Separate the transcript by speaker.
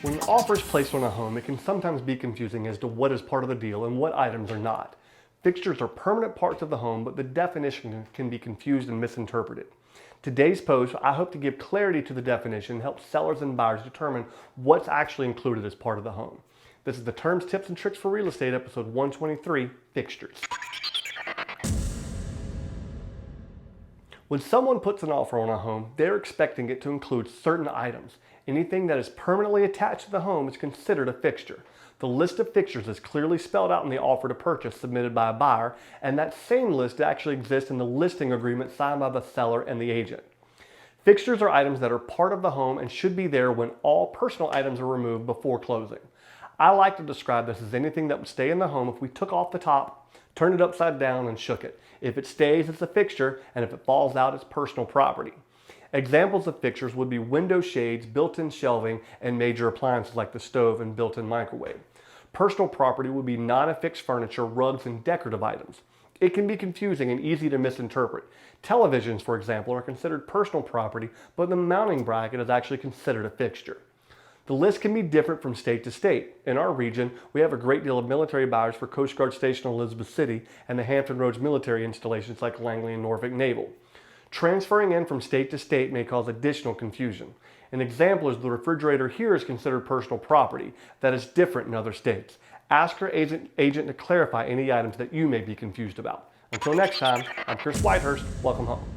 Speaker 1: When an offer is placed on a home, it can sometimes be confusing as to what is part of the deal and what items are not. Fixtures are permanent parts of the home, but the definition can be confused and misinterpreted. Today's post, I hope to give clarity to the definition and help sellers and buyers determine what's actually included as part of the home. This is the Terms, Tips, and Tricks for Real Estate, episode 123, Fixtures. When someone puts an offer on a home, they're expecting it to include certain items. Anything that is permanently attached to the home is considered a fixture. The list of fixtures is clearly spelled out in the offer to purchase submitted by a buyer, and that same list actually exists in the listing agreement signed by the seller and the agent. Fixtures are items that are part of the home and should be there when all personal items are removed before closing. I like to describe this as anything that would stay in the home if we took off the top, turned it upside down, and shook it. If it stays, it's a fixture, and if it falls out, it's personal property. Examples of fixtures would be window shades, built-in shelving, and major appliances like the stove and built-in microwave. Personal property would be non-affixed furniture, rugs, and decorative items. It can be confusing and easy to misinterpret. Televisions, for example, are considered personal property, but the mounting bracket is actually considered a fixture. The list can be different from state to state. In our region, we have a great deal of military buyers for Coast Guard Station Elizabeth City and the Hampton Roads military installations like Langley and Norfolk Naval. Transferring in from state to state may cause additional confusion. An example is the refrigerator here is considered personal property. That is different in other states. Ask your agent to clarify any items that you may be confused about. Until next time, I'm Chris Whitehurst. Welcome home.